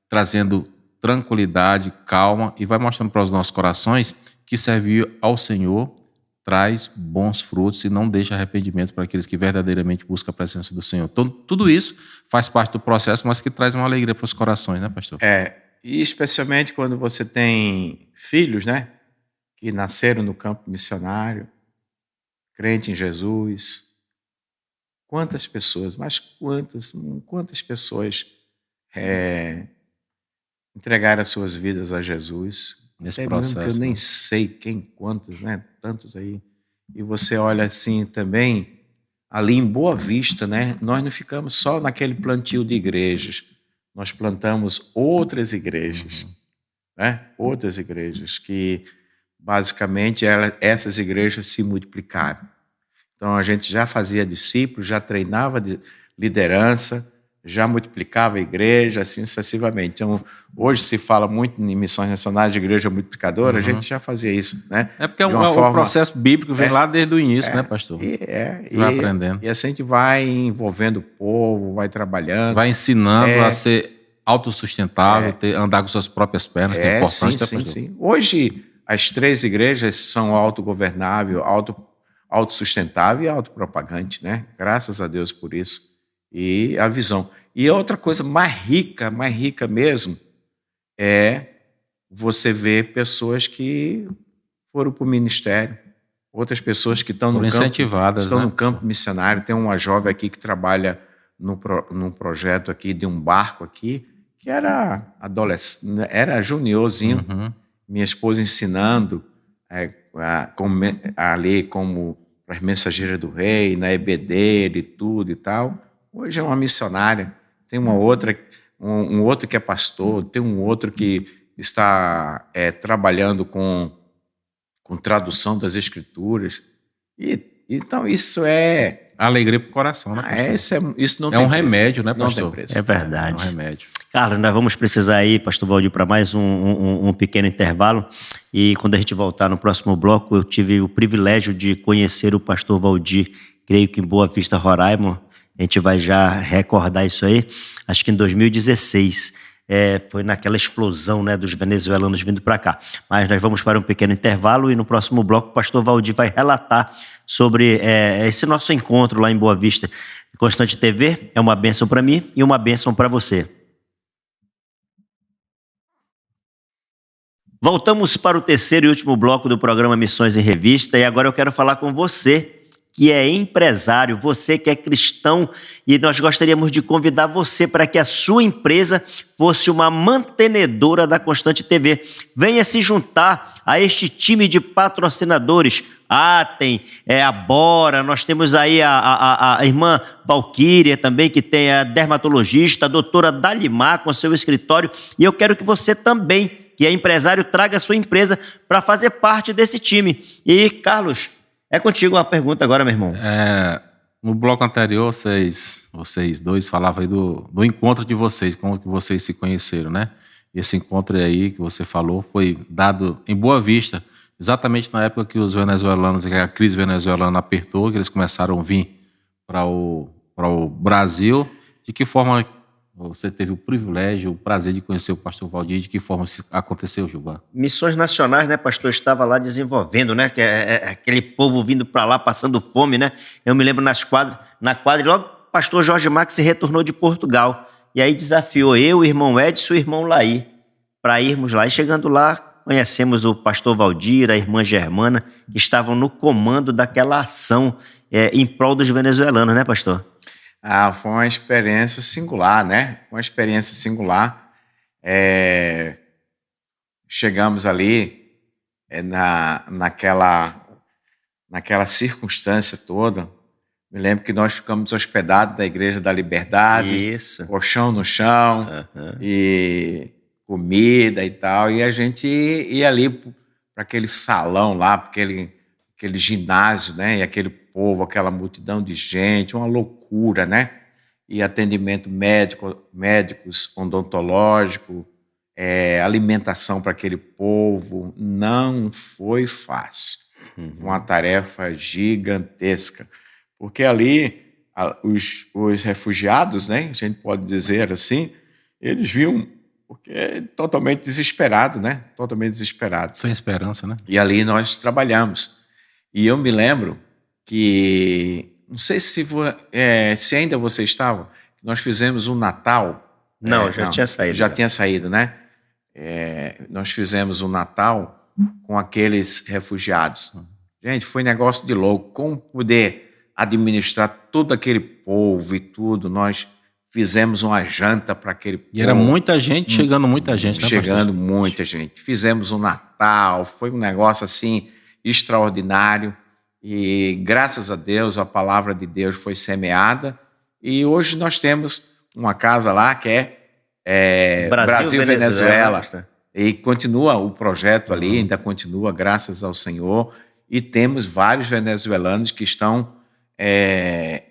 trazendo tranquilidade, calma e vai mostrando para os nossos corações que servir ao Senhor traz bons frutos e não deixa arrependimento para aqueles que verdadeiramente buscam a presença do Senhor. Então, tudo isso faz parte do processo, mas que traz uma alegria para os corações, né, pastor? E especialmente quando você tem filhos, né, que nasceram no campo missionário, crente em Jesus. Quantas pessoas, mas quantas pessoas entregaram as suas vidas a Jesus? Nesse processo. Que eu nem sei quantos, né? Tantos aí. E você olha assim também, ali em Boa Vista, né? Nós não ficamos só naquele plantio de igrejas. Nós plantamos outras igrejas, né? Outras igrejas que, basicamente, essas igrejas se multiplicaram. Então, a gente já fazia discípulos, já treinava de liderança, já multiplicava a igreja, assim sucessivamente. Então, hoje se fala muito em missões nacionais de igreja multiplicadora, a gente já fazia isso, né? É porque o processo bíblico vem lá desde o início, né, pastor? Vai aprendendo. E assim a gente vai envolvendo o povo, vai trabalhando. Vai ensinando a ser autossustentável, andar com suas próprias pernas, que é importante. Sim. Hoje, as 3 igrejas são autogovernável, autossustentável e autopropagante, né? Graças a Deus por isso. E a visão. E a outra coisa mais rica mesmo, é você ver pessoas que foram para o ministério, outras pessoas que estão no campo missionário. Tem uma jovem aqui que trabalha num projeto aqui de um barco aqui, que era adolescente, era juniorzinho, minha esposa ensinando a ler como para as mensageiras do rei, na EBD e tudo e tal. Hoje é uma missionária, tem uma outra, um outro que é pastor, tem um outro que está trabalhando com tradução das escrituras. Então isso é alegria para o coração, né, pastor? Isso não tem um remédio, né, pastor? Não tem preço. É verdade. É um remédio. Carlos, nós vamos precisar aí, pastor Valdir, para mais um pequeno intervalo. E quando a gente voltar no próximo bloco, eu tive o privilégio de conhecer o pastor Valdir, creio que em Boa Vista, Roraima. A gente vai já recordar isso aí. Acho que em 2016 foi naquela explosão, né, dos venezuelanos vindo para cá. Mas nós vamos para um pequeno intervalo e no próximo bloco o pastor Valdir vai relatar sobre esse nosso encontro lá em Boa Vista. Constante TV é uma bênção para mim e uma bênção para você. Voltamos para o terceiro e último bloco do programa Missões em Revista e agora eu quero falar com você que é empresário, você que é cristão, e nós gostaríamos de convidar você para que a sua empresa fosse uma mantenedora da Constante TV. Venha se juntar a este time de patrocinadores. Tem a Bora, nós temos aí a irmã Valquíria também, que tem a dermatologista, a doutora Dalimar com seu escritório, e eu quero que você também, que é empresário, traga a sua empresa para fazer parte desse time. E, Carlos, é contigo uma pergunta agora, meu irmão. No bloco anterior, vocês dois falavam aí do encontro de vocês, como que vocês se conheceram, né? Esse encontro aí que você falou foi dado em Boa Vista, exatamente na época que os venezuelanos, que a crise venezuelana apertou, que eles começaram a vir para o Brasil. De que forma você teve o privilégio, o prazer de conhecer o pastor Valdir? De que forma isso aconteceu, Gilvan? Missões nacionais, né, pastor? Estava lá desenvolvendo, né? Que aquele povo vindo para lá, passando fome, né? Eu me lembro na quadra, e logo o pastor Jorge Max retornou de Portugal. E aí desafiou eu, o irmão Edson e o irmão Laí para irmos lá. E chegando lá, conhecemos o pastor Valdir, a irmã Germana, que estavam no comando daquela ação em prol dos venezuelanos, né, pastor? Foi uma experiência singular, né? Uma experiência singular. Chegamos ali naquela circunstância toda. Me lembro que nós ficamos hospedados na Igreja da Liberdade. Isso. Colchão no chão, e comida e tal. E a gente ia ali para aquele salão lá, para aquele ginásio, né? E aquele povo, aquela multidão de gente, uma loucura, né? E atendimento médicos, odontológico, alimentação para aquele povo. Não foi fácil. Uma tarefa gigantesca. Porque ali, os refugiados, né? A gente pode dizer assim, eles viam, porque totalmente desesperado, né? Totalmente desesperado. Sem esperança, né? E ali nós trabalhamos. E eu me lembro que, não sei se ainda você estava, nós fizemos um Natal. Não, já tinha saído. Já tinha saído, né? Nós fizemos um Natal com aqueles refugiados. Gente, foi negócio de louco. Como poder administrar todo aquele povo e tudo? Nós fizemos uma janta para aquele povo. E era muita gente, chegando muita gente, né, chegando muita gente. Fizemos um Natal, foi um negócio assim extraordinário. E graças a Deus, a palavra de Deus foi semeada. E hoje nós temos uma casa lá que é Brasil Venezuela. E continua o projeto ali, ainda continua, graças ao Senhor. E temos vários venezuelanos que estão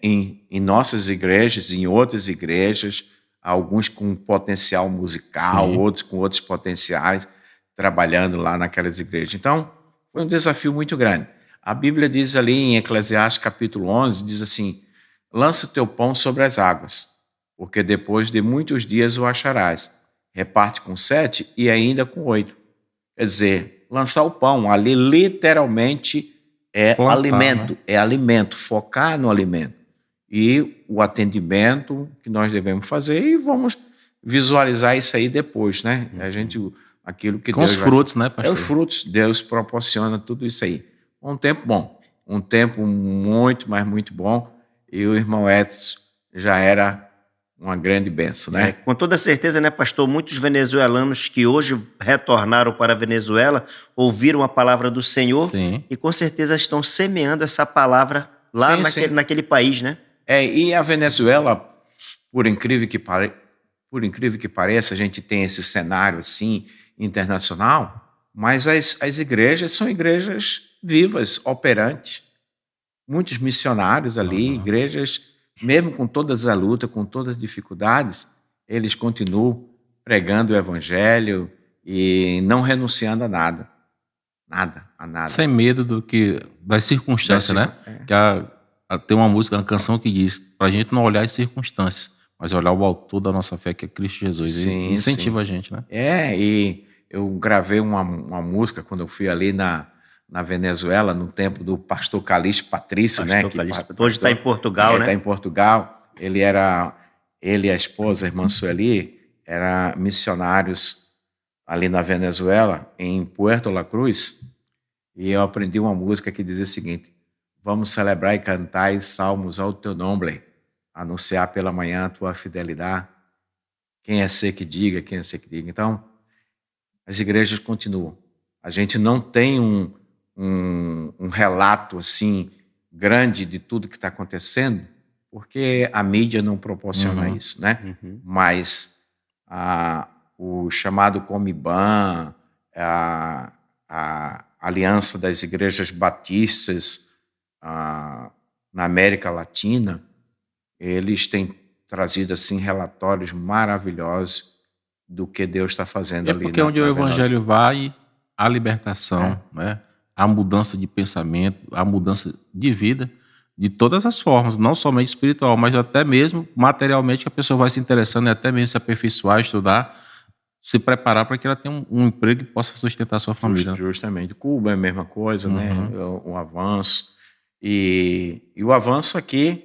em em nossas igrejas, em outras igrejas, alguns com potencial musical, Sim. outros com outros potenciais, trabalhando lá naquelas igrejas. Então, foi um desafio muito grande. A Bíblia diz ali em Eclesiastes capítulo 11, diz assim, lança o teu pão sobre as águas, porque depois de muitos dias o acharás. Reparte com 7 e ainda com 8. Quer dizer, lançar o pão ali literalmente é Plantar, alimento, né? é alimento, focar no alimento. E o atendimento que nós devemos fazer e vamos visualizar isso aí depois, né? A gente, aquilo que Com Deus os vai frutos, né, é pastor? os frutos, Deus proporciona tudo isso aí. Um tempo bom, um tempo muito, mas muito bom. E o irmão Edson já era uma grande bênção, né? Com toda certeza, né, pastor? Muitos venezuelanos que hoje retornaram para a Venezuela ouviram a palavra do Senhor Sim. e com certeza estão semeando essa palavra lá Sim. naquele país, né? E a Venezuela, por incrível que pareça, a gente tem esse cenário assim internacional, mas as igrejas são igrejas vivas, operantes. Muitos missionários ali, igrejas, mesmo com todas as lutas, com todas as dificuldades, eles continuam pregando o evangelho e não renunciando a nada. A nada. Sem medo das circunstâncias, né? Tem uma música, uma canção que diz pra gente não olhar as circunstâncias, mas olhar o autor da nossa fé, que é Cristo Jesus. Sim, e incentiva a gente, né? E eu gravei uma música quando eu fui ali na Venezuela, no tempo do pastor Calixto Patrício, né? Hoje está em Portugal, né? Está em Portugal. Ele e a esposa, a irmã Sueli, eram missionários ali na Venezuela, em Puerto La Cruz, e eu aprendi uma música que dizia o seguinte, vamos celebrar e cantar salmos ao teu nome, anunciar pela manhã a tua fidelidade, quem é ser que diga, quem é ser que diga. Então, as igrejas continuam. A gente não tem um relato assim grande de tudo que está acontecendo, porque a mídia não proporciona isso, né? Mas o chamado Comiban, a Aliança das Igrejas Batistas na América Latina, eles têm trazido assim relatórios maravilhosos do que Deus está fazendo ali. Porque onde o evangelho vai, a libertação, né? A mudança de pensamento, a mudança de vida, de todas as formas, não somente espiritual, mas até mesmo materialmente, que a pessoa vai se interessando e até mesmo se aperfeiçoar, estudar, se preparar para que ela tenha um emprego que possa sustentar a sua família. Justamente. Cuba é a mesma coisa, né? O avanço. E o avanço aqui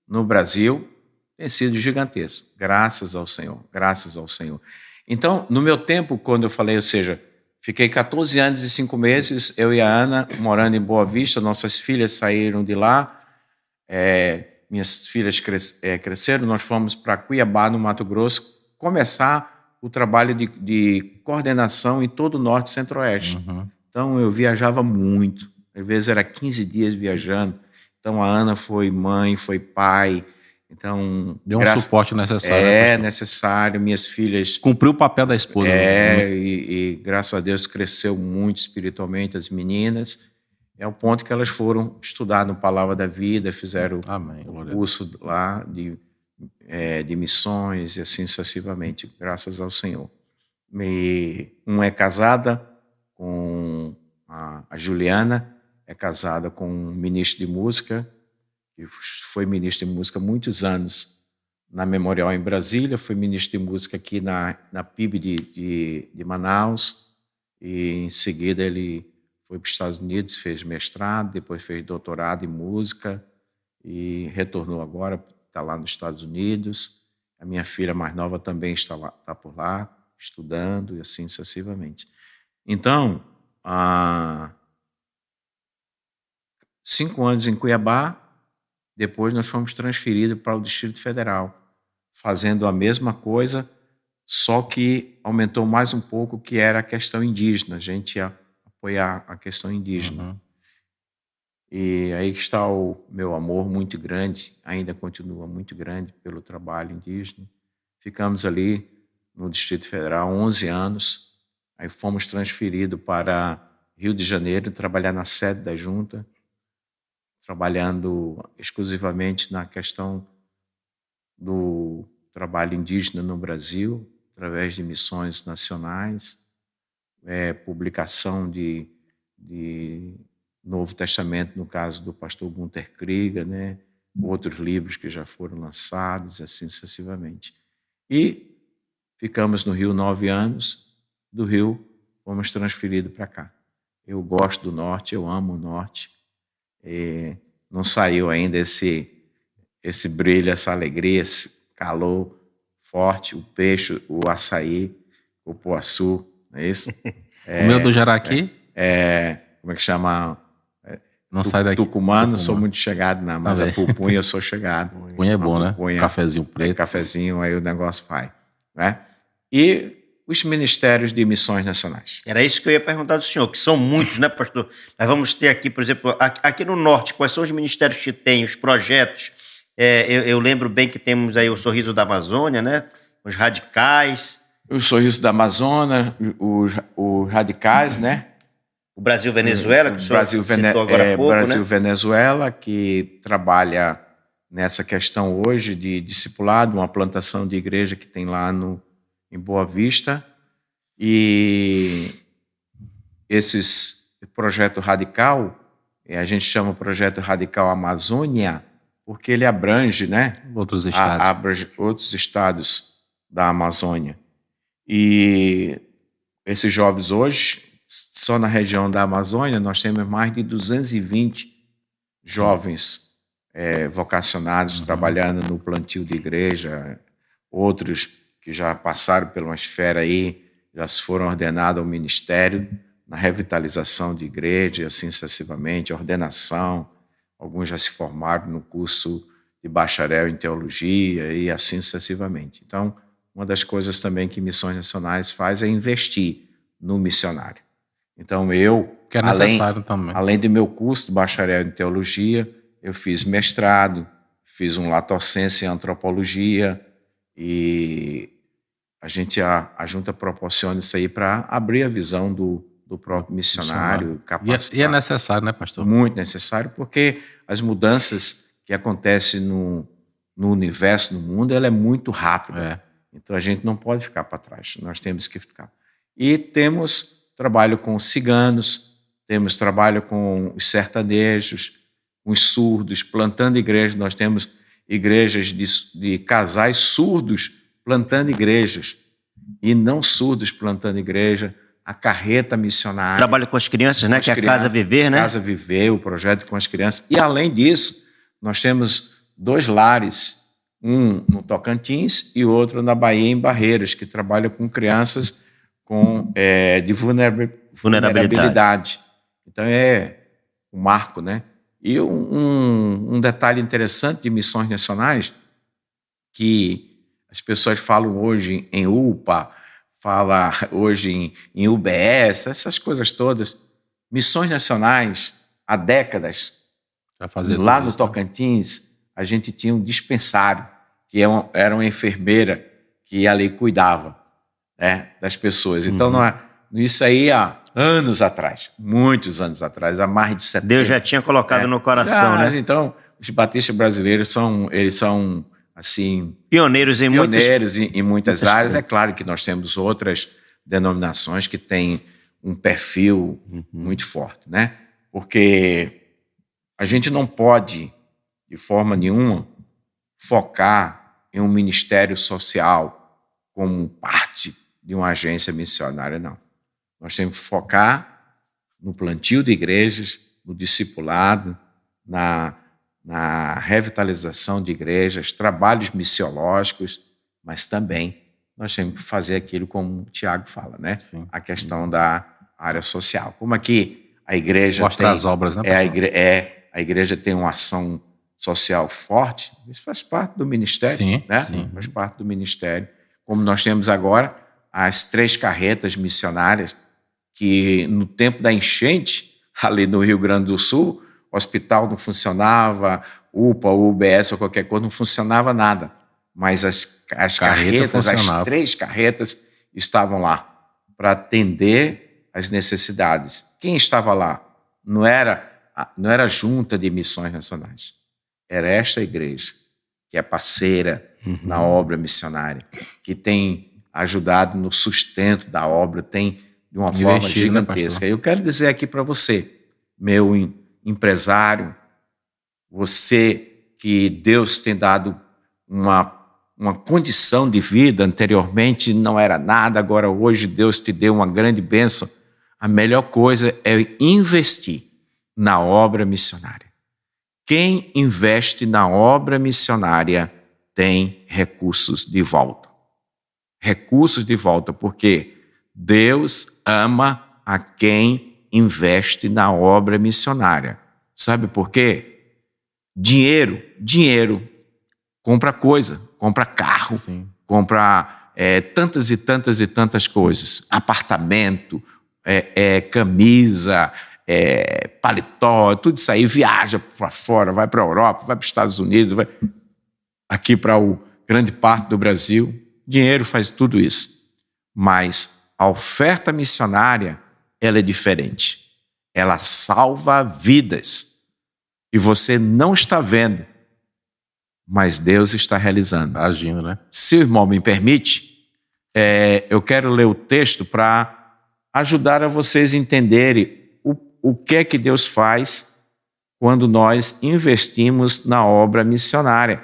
no Brasil tem sido gigantesco, graças ao Senhor, graças ao Senhor. Então, no meu tempo, quando eu falei, ou seja, fiquei 14 anos e 5 meses, eu e a Ana, morando em Boa Vista, nossas filhas saíram de lá, minhas filhas cresceram, nós fomos para Cuiabá, no Mato Grosso, começar o trabalho de coordenação em todo o Norte e Centro-Oeste. Então, eu viajava muito, às vezes era 15 dias viajando, então a Ana foi mãe, foi pai, então... Deu um suporte necessário. Necessário, minhas filhas... Cumpriu o papel da esposa. E graças a Deus cresceu muito espiritualmente as meninas, ao ponto que elas foram estudar no Palavra da Vida, fizeram o curso lá de missões e assim sucessivamente, graças ao Senhor. Uma é casada com a Juliana, é casada com um ministro de música, que foi ministro de música há muitos anos na Memorial em Brasília, foi ministro de música aqui na PIB de Manaus, e em seguida ele foi para os Estados Unidos, fez mestrado, depois fez doutorado em música e retornou agora, está lá nos Estados Unidos. A minha filha mais nova também está por lá, estudando e assim sucessivamente. Então, 5 anos em Cuiabá, depois nós fomos transferidos para o Distrito Federal, fazendo a mesma coisa, só que aumentou mais um pouco, que era a questão indígena. A gente ia apoiar a questão indígena. E aí está o meu amor muito grande, ainda continua muito grande pelo trabalho indígena. Ficamos ali no Distrito Federal 11 anos, aí fomos transferidos para Rio de Janeiro, trabalhar na sede da Junta, trabalhando exclusivamente na questão do trabalho indígena no Brasil, através de missões nacionais, publicação de Novo Testamento, no caso do pastor Gunther Krieger, né? Outros livros que já foram lançados, assim sucessivamente. E ficamos no Rio 9 anos, do Rio fomos transferidos para cá. Eu gosto do Norte, eu amo o Norte. Não saiu ainda esse brilho, essa alegria, esse calor forte, o peixe, o açaí, o poaçu, não é isso? O meu do jaraqui? Como é que chama? Não sai daqui. Tucumã, não sou muito chegado, não, mas a pupunha eu sou chegado. Pupunha é bom, né? Cafezinho preto. Cafezinho, aí o negócio vai. Né? E os ministérios de missões nacionais. Era isso que eu ia perguntar do senhor, que são muitos, né, pastor? Nós vamos ter aqui, por exemplo, aqui no Norte, quais são os ministérios que tem, os projetos? Eu lembro bem que temos aí o Sorriso da Amazônia, né? Os Radicais. O Sorriso da Amazônia, os Radicais, né? O Brasil-Venezuela, que o senhor citou agora há pouco, Brasil-Venezuela, que trabalha nessa questão hoje de discipulado, uma plantação de igreja que tem lá em Boa Vista. E projeto Radical, a gente chama Projeto Radical Amazônia, porque ele abrange, né? Outros estados. Abrange outros estados da Amazônia. E esses jovens hoje, só na região da Amazônia, nós temos mais de 220 jovens vocacionados, trabalhando no plantio de igreja, outros que já passaram pela esfera aí, já se foram ordenados ao ministério, na revitalização de igreja, e assim sucessivamente, ordenação, alguns já se formaram no curso de bacharel em teologia e assim sucessivamente. Então, uma das coisas também que Missões Nacionais faz é investir no missionário. Então, que é necessário também. Além do meu curso de bacharel em teologia, eu fiz mestrado, fiz um latocência em antropologia e a junta proporciona isso aí para abrir a visão do próprio missionário, capacitar. E é necessário, né, pastor? Muito necessário, porque as mudanças que acontecem no universo, no mundo, ela é muito rápida. Então, a gente não pode ficar para trás, nós temos que ficar. E temos trabalho com os ciganos, temos trabalho com os sertanejos, com os surdos, plantando igrejas. Nós temos igrejas de casais surdos plantando igrejas e não surdos plantando igreja, a carreta missionária. Trabalho com as crianças, né? Que é a Casa Viver, né? Casa Viver, o projeto com as crianças. E, além disso, nós temos 2 lares, um no Tocantins e outro na Bahia, em Barreiras, que trabalha com crianças de vulnerabilidade. Então, é um marco, né? E um detalhe interessante de Missões Nacionais, que as pessoas falam hoje em UPA, fala hoje em UBS, essas coisas todas. Missões Nacionais, há décadas, lá no Tocantins, a gente tinha um dispensário, que era uma enfermeira que ali cuidava, né, das pessoas. Então, isso aí há anos atrás, muitos anos atrás, há mais de 70 Deus já tinha colocado no coração, né? Então, os batistas brasileiros eles são assim, pioneiros em muitas áreas. É claro que nós temos outras denominações que têm um perfil muito forte, né? Porque a gente não pode, de forma nenhuma, focar em um ministério social como parte de uma agência missionária, não. Nós temos que focar no plantio de igrejas, no discipulado, na revitalização de igrejas, trabalhos missiológicos, mas também nós temos que fazer aquilo como o Tiago fala, né? Sim. A questão da área social. Como aqui a igreja mostra as obras, né? A igreja tem uma ação social forte, isso faz parte do ministério, sim, né? Sim. Faz parte do ministério. Como nós temos agora as 3 carretas missionárias que, no tempo da enchente, ali no Rio Grande do Sul, o hospital não funcionava, UPA, UBS ou qualquer coisa, não funcionava nada. Mas as carretas, as 3 carretas estavam lá para atender as necessidades. Quem estava lá? Não era a junta de missões nacionais. Era esta igreja, que é parceira na obra missionária, que tem ajudado no sustento da obra, tem de uma forma gigantesca. Eu quero dizer aqui para você, meu empresário, você que Deus tem dado uma condição de vida, anteriormente não era nada, agora hoje Deus te deu uma grande bênção. A melhor coisa é investir na obra missionária. Quem investe na obra missionária tem recursos de volta. Recursos de volta, porque Deus ama a quem investe na obra missionária. Sabe por quê? Dinheiro compra coisa, compra carro, sim, compra tantas e tantas e tantas coisas. Apartamento, camisa, paletó, tudo isso aí, viaja para fora, vai para a Europa, vai para os Estados Unidos, vai aqui para o grande parte do Brasil. Dinheiro faz tudo isso. Mas a oferta missionária, ela é diferente. Ela salva vidas. E você não está vendo, mas Deus está realizando. Agindo, né? Se o irmão me permite, eu quero ler o texto para ajudar a vocês entenderem o que é que Deus faz quando nós investimos na obra missionária.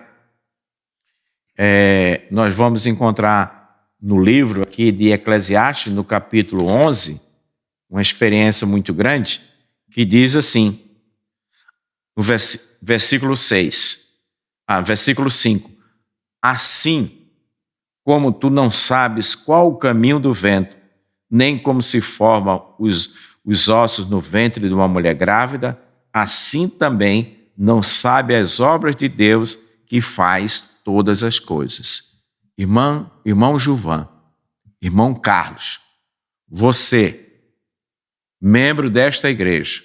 Nós vamos encontrar no livro aqui de Eclesiastes, no capítulo 11, uma experiência muito grande, que diz assim, no versículo 5, assim como tu não sabes qual o caminho do vento, nem como se formam os ossos no ventre de uma mulher grávida, assim também não sabe as obras de Deus que faz todas as coisas. Irmão Gilvan, irmão Carlos, você, membro desta igreja,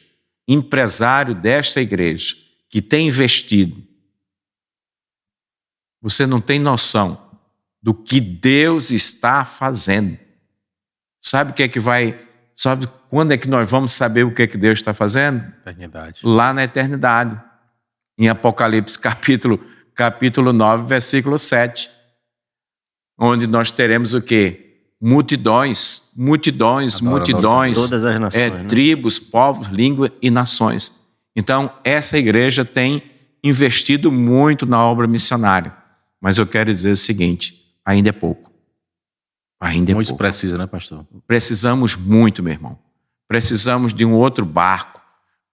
empresário desta igreja, que tem investido, você não tem noção do que Deus está fazendo. Sabe quando é que nós vamos saber o que é que Deus está fazendo? Eternidade. Lá na eternidade. Em Apocalipse capítulo 9, versículo 7. Onde nós teremos o quê? Multidões. Todas as nações, né? Tribos, povos, língua e nações. Então, essa igreja tem investido muito na obra missionária. Mas eu quero dizer o seguinte, ainda é pouco. Muito precisa, né, pastor? Precisamos muito, meu irmão. Precisamos de um outro barco.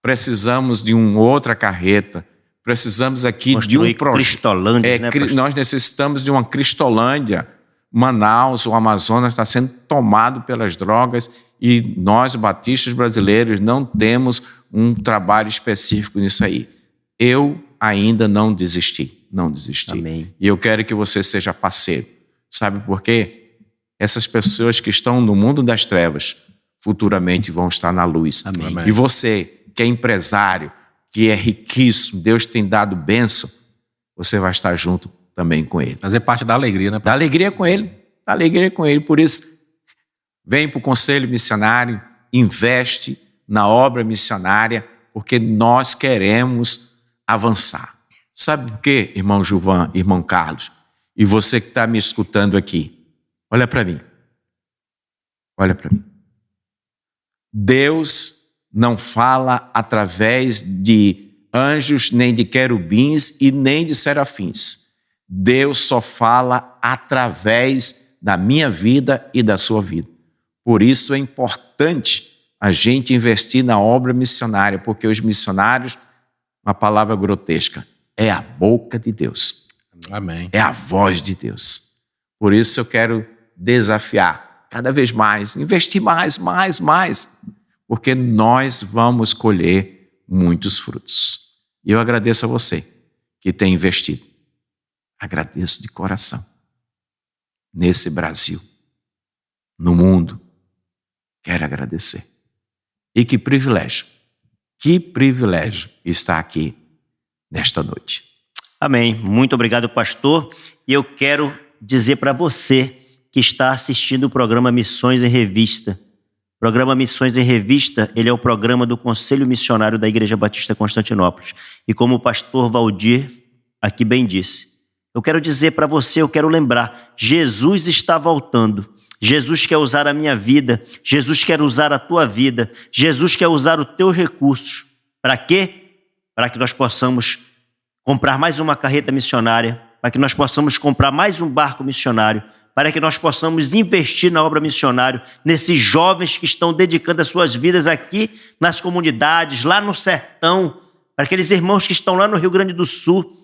Precisamos de uma outra carreta. Precisamos aqui de um projeto. Cristolândia, né, nós necessitamos de uma Cristolândia. Manaus, o Amazonas está sendo tomado pelas drogas e nós, batistas brasileiros, não temos um trabalho específico nisso aí. Eu ainda não desisti. Amém. E eu quero que você seja parceiro. Sabe por quê? Essas pessoas que estão no mundo das trevas, futuramente vão estar na luz. Amém. E você, que é empresário, que é riquíssimo, Deus tem dado bênção, você vai estar junto também com ele. Fazer parte da alegria, né? Da alegria com ele. Por isso, vem para o Conselho Missionário, investe na obra missionária, porque nós queremos avançar. Sabe por quê, irmão Gilvan, irmão Carlos? E você que está me escutando aqui, olha para mim. Deus não fala através de anjos, nem de querubins e nem de serafins. Deus só fala através da minha vida e da sua vida. Por isso é importante a gente investir na obra missionária, porque os missionários, uma palavra grotesca, é a boca de Deus. Amém. É a voz de Deus. Por isso eu quero desafiar cada vez mais, investir mais, porque nós vamos colher muitos frutos. E eu agradeço a você que tem investido. Agradeço de coração. Nesse Brasil, no mundo, quero agradecer. E que privilégio estar aqui nesta noite. Amém. Muito obrigado, pastor. E eu quero dizer para você que está assistindo o programa Missões em Revista. O programa Missões em Revista, ele é o programa do Conselho Missionário da Igreja Batista Constantinópolis. E como o pastor Valdir aqui bem disse, Eu quero dizer para você, eu quero lembrar, Jesus está voltando. Jesus quer usar a minha vida, Jesus quer usar a tua vida, Jesus quer usar os teus recursos. Para quê? Para que nós possamos comprar mais uma carreta missionária, para que nós possamos comprar mais um barco missionário, para que nós possamos investir na obra missionária, nesses jovens que estão dedicando as suas vidas aqui nas comunidades, lá no sertão, para aqueles irmãos que estão lá no Rio Grande do Sul,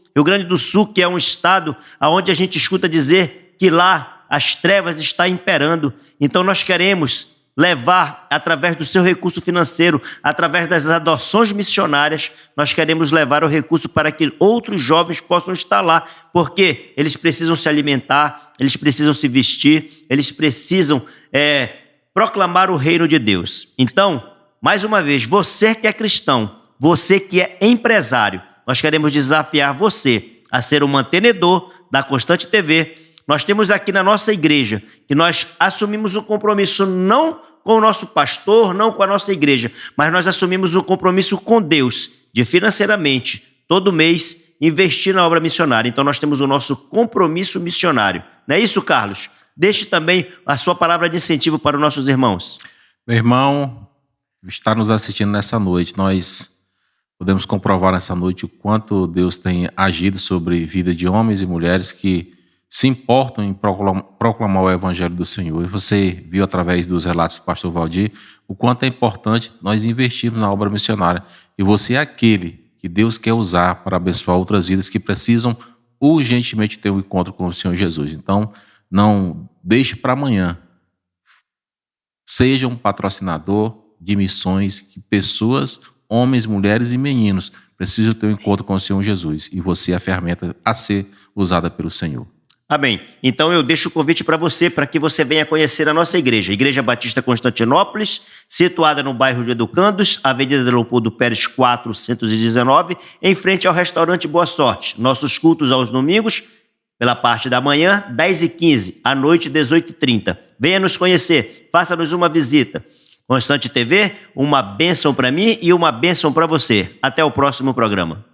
que é um estado onde a gente escuta dizer que lá as trevas estão imperando. Então nós queremos levar, através do seu recurso financeiro, através das adoções missionárias, nós queremos levar o recurso para que outros jovens possam estar lá, porque eles precisam se alimentar, eles precisam se vestir, eles precisam proclamar o reino de Deus. Então, mais uma vez, você que é cristão, você que é empresário, nós queremos desafiar você a ser um mantenedor da Constante TV. Nós temos aqui na nossa igreja que nós assumimos um compromisso não com o nosso pastor, não com a nossa igreja, mas nós assumimos um compromisso com Deus de financeiramente, todo mês, investir na obra missionária. Então nós temos o nosso compromisso missionário. Não é isso, Carlos? Deixe também a sua palavra de incentivo para os nossos irmãos. Meu irmão, está nos assistindo nessa noite, nós podemos comprovar nessa noite o quanto Deus tem agido sobre a vida de homens e mulheres que se importam em proclamar o evangelho do Senhor. E você viu através dos relatos do pastor Valdir o quanto é importante nós investirmos na obra missionária. E você é aquele que Deus quer usar para abençoar outras vidas que precisam urgentemente ter um encontro com o Senhor Jesus. Então, não deixe para amanhã. Seja um patrocinador de missões que pessoas, homens, mulheres e meninos precisam ter um encontro com o Senhor Jesus. E você é a ferramenta a ser usada pelo Senhor. Amém. Então eu deixo o convite para você, para que você venha conhecer a nossa igreja, Igreja Batista Constantinópolis, situada no bairro de Educandos, Avenida Leopoldo Pérez 419, em frente ao restaurante Boa Sorte. Nossos cultos aos domingos, pela parte da manhã, 10h15, à noite, 18h30. Venha nos conhecer, faça-nos uma visita. Constante TV, uma bênção para mim e uma bênção para você. Até o próximo programa.